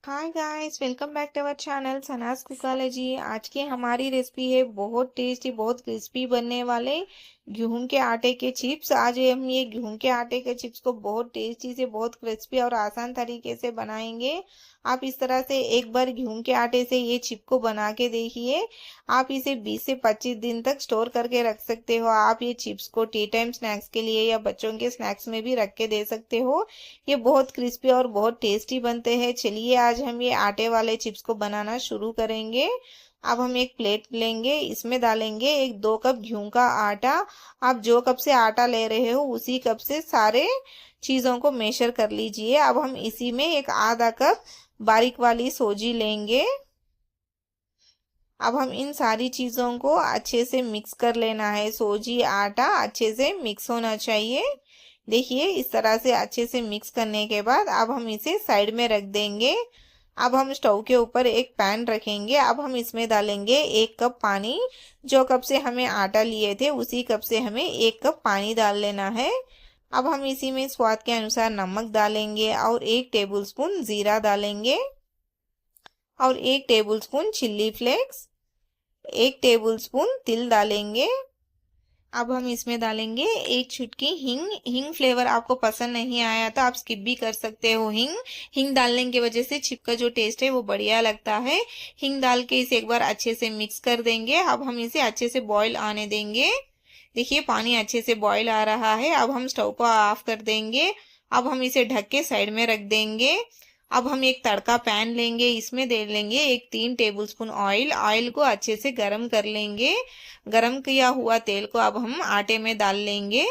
Hi guys, welcome back to our channel Sana's Cookalogy. आज की हमारी रेसिपी है बहुत टेस्टी, बहुत क्रिस्पी बनने वाले गेहूं के आटे के चिप्स। आज हम ये गेहूं के आटे के चिप्स को बहुत टेस्टी से, बहुत क्रिस्पी और आसान तरीके से बनाएंगे। आप इस तरह से एक बार गेहूं के आटे से ये चिप को बना के देखिए। आप इसे 20 से 25 दिन तक स्टोर करके रख सकते हो। आप ये चिप्स को टी टाइम स्नैक्स के लिए या बच्चों के स्नैक्स में भी रख के दे सकते हो। ये बहुत क्रिस्पी और बहुत टेस्टी बनते हैं। चलिए आज हम ये आटे वाले चिप्स को बनाना शुरू करेंगे। अब हम एक प्लेट लेंगे, इसमें डालेंगे एक 2 कप गेहूं का आटा। आप जो कप से आटा ले रहे हो उसी कप से सारे चीजों को मेशर कर लीजिए। अब हम इसी में एक आधा कप बारीक वाली सोजी लेंगे। अब हम इन सारी चीजों को अच्छे से मिक्स कर लेना है। सोजी आटा अच्छे से मिक्स होना चाहिए। देखिए इस तरह से अच्छे से मिक्स करने के बाद अब हम इसे साइड में रख देंगे। अब हम स्टोव के ऊपर एक पैन रखेंगे। अब हम इसमें डालेंगे 1 कप पानी। जो कप से हमें आटा लिए थे उसी कप से हमें 1 कप पानी डाल लेना है। अब हम इसी में स्वाद के अनुसार नमक डालेंगे और 1 टेबल स्पून जीरा डालेंगे और 1 table spoon chilli flakes, 1 table spoon तिल डालेंगे। अब हम इसमें डालेंगे एक चुटकी हींग। हींग फ्लेवर आपको पसंद नहीं आया तो आप स्किप भी कर सकते हो। हींग हींग डालने की वजह से चिप का जो टेस्ट है वो बढ़िया लगता है। हींग डाल के इसे एक बार अच्छे से मिक्स कर देंगे। अब हम इसे अच्छे से बॉईल आने देंगे। देखिए पानी अच्छे से बॉईल आ रहा है। अब हम स्टोव को ऑफ कर देंगे। अब हम इसे ढक के साइड में रख देंगे। अब हम एक तड़का पैन लेंगे, इसमें दे लेंगे एक 3 टेबल स्पून ऑयल। ऑयल को अच्छे से गरम कर लेंगे। गरम किया हुआ तेल को अब हम आटे में डाल लेंगे।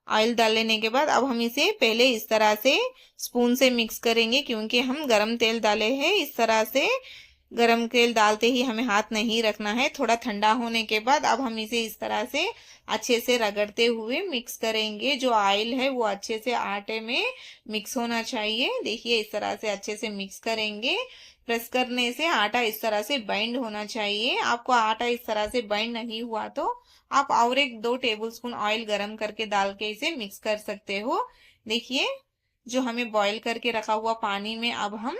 ऑयल डाल लेने के बाद अब हम इसे पहले इस तरह से स्पून से मिक्स करेंगे, क्योंकि हम गरम तेल डाले हैं। इस तरह से गरम तेल डालते ही हमें हाथ नहीं रखना है। थोड़ा ठंडा होने के बाद अब हम इसे इस तरह से अच्छे से रगड़ते हुए मिक्स करेंगे। जो ऑयल है वो अच्छे से आटे में मिक्स होना चाहिए। देखिए इस तरह से अच्छे से मिक्स करेंगे। प्रेस करने से आटा इस तरह से बाइंड होना चाहिए। आपको आटा इस तरह से बाइंड नहीं हुआ तो आप और एक 2 टेबल स्पून ऑयल गरम करके डाल के इसे मिक्स कर सकते हो। देखिए जो हमें बॉईल करके रखा हुआ पानी में अब हम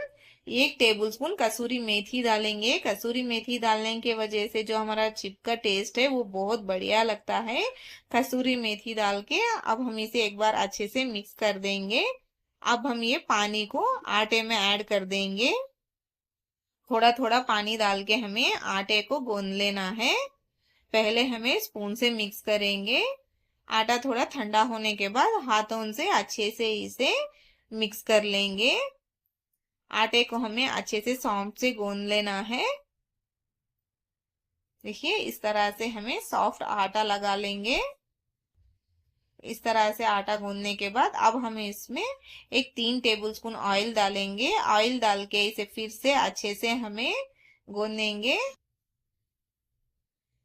1 टेबल स्पून कसूरी मेथी डालेंगे। कसूरी मेथी डालने की वजह से जो हमारा चिप का टेस्ट है वो बहुत बढ़िया लगता है। कसूरी मेथी डाल के अब हम इसे एक बार अच्छे से मिक्स कर देंगे। अब हम ये पानी को आटे में ऐड कर देंगे। थोड़ा थोड़ा पानी डाल के हमें आटे को गूंद लेना है। पहले हमें स्पून से मिक्स करेंगे। आटा थोड़ा ठंडा होने के बाद हाथों से अच्छे से इसे मिक्स कर लेंगे। आटे को हमें अच्छे से सौंफ से गूंद लेना है। देखिए इस तरह से हमें सॉफ्ट आटा लगा लेंगे। इस तरह से आटा गूंदने के बाद अब हम इसमें एक 3 टेबल स्पून ऑयल डालेंगे। ऑयल डाल के इसे फिर से अच्छे से हमें गूंदेंगे।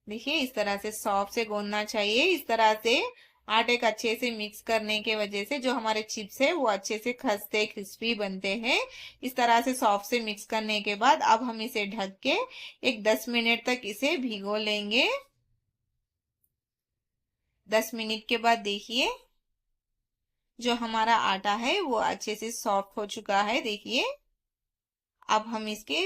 देखिए इस तरह से सॉफ्ट से गूंदना चाहिए। इस तरह से आटे को अच्छे से मिक्स करने के वजह से जो हमारे चिप्स है वो अच्छे से खस्ते क्रिस्पी बनते हैं। इस तरह से सॉफ्ट से मिक्स करने के बाद अब हम इसे ढक के एक 10 मिनट तक इसे भिगो लेंगे। 10 मिनट के बाद देखिए जो हमारा आटा है वो अच्छे से सॉफ्ट हो चुका है। देखिए अब हम इसके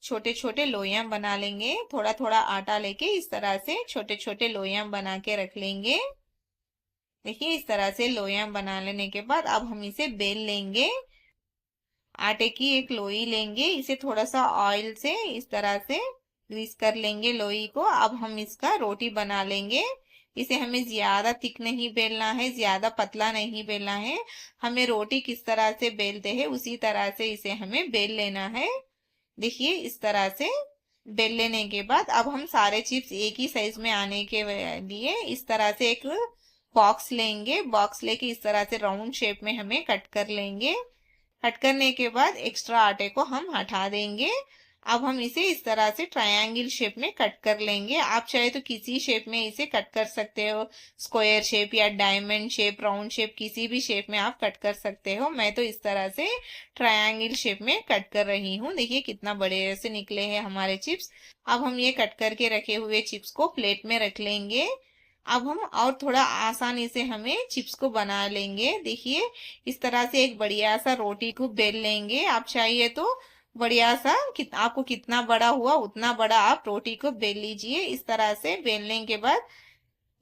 छोटे छोटे लोइयां बना लेंगे। थोड़ा थोड़ा आटा लेके इस तरह से छोटे छोटे लोइयां बना के रख लेंगे। देखिए इस तरह से लोइयां बना लेने के बाद अब हम इसे बेल लेंगे। आटे की एक लोई लेंगे, इसे थोड़ा सा ऑयल से इस तरह से ग्रीस कर लेंगे लोई को। अब हम इसका रोटी बना लेंगे। इसे हमें ज्यादा थिक नहीं बेलना है, ज्यादा पतला नहीं बेलना है। हमें रोटी किस तरह से बेलते हैं उसी तरह से इसे हमें बेल लेना है। देखिए इस तरह से बेल लेने के बाद अब हम सारे चिप्स एक ही साइज में आने के लिए इस तरह से एक बॉक्स लेंगे। बॉक्स लेके इस तरह से राउंड शेप में हमें कट कर लेंगे। कट करने के बाद एक्स्ट्रा आटे को हम हटा देंगे। अब हम इसे इस तरह से ट्रायंगल शेप में कट कर लेंगे। आप चाहे तो किसी शेप में इसे कट कर सकते हो, स्क्वायर शेप या डायमंड शेप, राउंड शेप, किसी भी शेप में आप कट कर सकते हो। मैं तो इस तरह से ट्रायंगल शेप में कट कर रही हूँ। देखिए कितना बड़े से निकले हैं हमारे चिप्स। अब हम ये कट करके रखे हुए चिप्स को प्लेट में रख लेंगे। अब हम और थोड़ा आसानी से हमें चिप्स को बना लेंगे। देखिए इस तरह से एक बढ़िया सा रोटी को बेल लेंगे। आप चाहिए तो बढ़िया सा आपको कितना बड़ा हुआ उतना बड़ा आप रोटी को बेल लीजिए। इस तरह से बेलने के बाद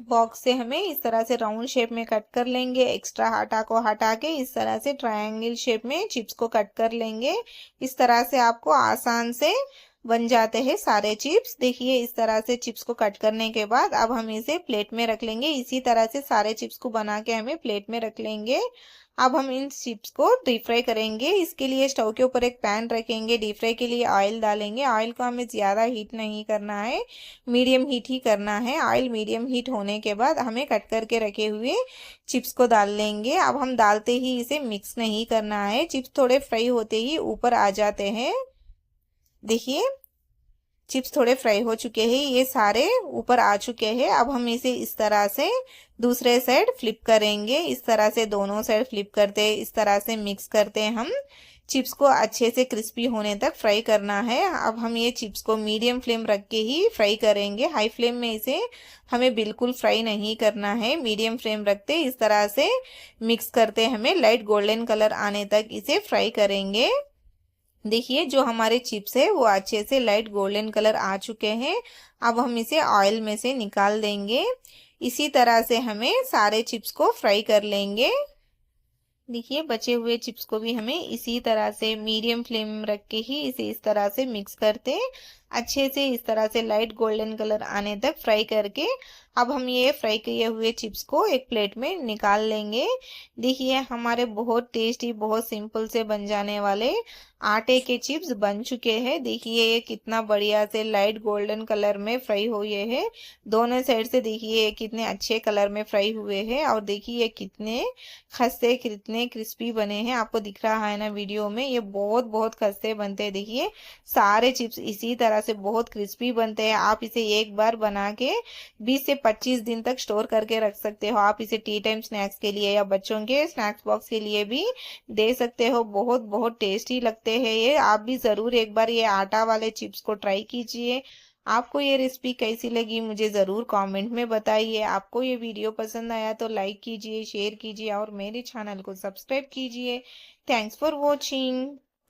बॉक्स से हमें इस तरह से राउंड शेप में कट कर लेंगे। एक्स्ट्रा आटा को हटा के इस तरह से ट्रायंगल शेप में चिप्स को कट कर लेंगे। इस तरह से आपको आसान से बन जाते हैं सारे चिप्स। देखिए इस तरह से चिप्स को कट करने के बाद अब हम इसे प्लेट में रख लेंगे। इसी तरह से सारे चिप्स को बना के हमें प्लेट में रख लेंगे। अब हम इन चिप्स को डीप फ्राई करेंगे। इसके लिए स्टोव के ऊपर एक पैन रखेंगे। डीप फ्राई के लिए ऑयल डालेंगे। ऑयल को हमें ज़्यादा हीट नहीं करना है, मीडियम हीट ही करना है। ऑयल मीडियम हीट होने के बाद हमें कट करके रखे हुए चिप्स को डाल लेंगे। अब हम डालते ही इसे मिक्स नहीं करना है। चिप्स थोड़े फ्राई होते ही ऊपर आ जाते हैं। देखिए चिप्स थोड़े फ्राई हो चुके हैं, ये सारे ऊपर आ चुके हैं। अब हम इसे इस तरह से दूसरे साइड फ्लिप करेंगे। इस तरह से दोनों साइड फ्लिप करते इस तरह से मिक्स करते हम चिप्स को अच्छे से क्रिस्पी होने तक फ्राई करना है। अब हम ये चिप्स को मीडियम फ्लेम रख के ही फ्राई करेंगे। हाई फ्लेम में इसे हमें बिल्कुल फ्राई नहीं करना है। मीडियम फ्लेम रखते इस तरह से मिक्स करते हमें लाइट गोल्डन कलर आने तक इसे फ्राई करेंगे। देखिए जो हमारे चिप्स है वो अच्छे से लाइट गोल्डन कलर आ चुके हैं। अब हम इसे ऑयल में से निकाल देंगे। इसी तरह से हमें सारे चिप्स को फ्राई कर लेंगे। देखिए बचे हुए चिप्स को भी हमें इसी तरह से मीडियम फ्लेम रख के ही इसे इस तरह से मिक्स करते अच्छे से इस तरह से लाइट गोल्डन कलर आने तक फ्राई करके अब हम ये फ्राई किए हुए चिप्स को एक प्लेट में निकाल लेंगे। देखिए हमारे बहुत टेस्टी बहुत सिंपल से बन जाने वाले आटे के चिप्स बन चुके हैं। देखिए ये कितना बढ़िया से लाइट गोल्डन कलर में फ्राई हुए हैं। दोनों साइड से देखिए ये कितने अच्छे कलर में फ्राई हुए हैं और देखिए ये कितने खस्ते कितने क्रिस्पी बने हैं। आपको दिख रहा है ना वीडियो में, ये बहुत बहुत खस्ते बनते हैं। देखिए सारे चिप्स इसी तरह से बहुत क्रिस्पी बनते हैं। आप इसे एक बार बना के 20 से 25 दिन तक स्टोर करके रख सकते हो। आप इसे टी टाइम स्नैक्स के लिए या बच्चों के स्नैक्स बॉक्स के लिए भी दे सकते हो। बहुत बहुत टेस्टी लगते हैं ये। आप भी ज़रूर एक बार ये आटा वाले चिप्स को ट्राई कीजिए। आपको ये रेसिपी कैसी लगी मुझे ज़रूर कमेंट में बताइए। आपको ये वीडियो पसंद आया तो लाइक कीजिए, शेयर कीजिए और मेरे चैनल को सब्सक्राइब कीजिए। Thanks for watching.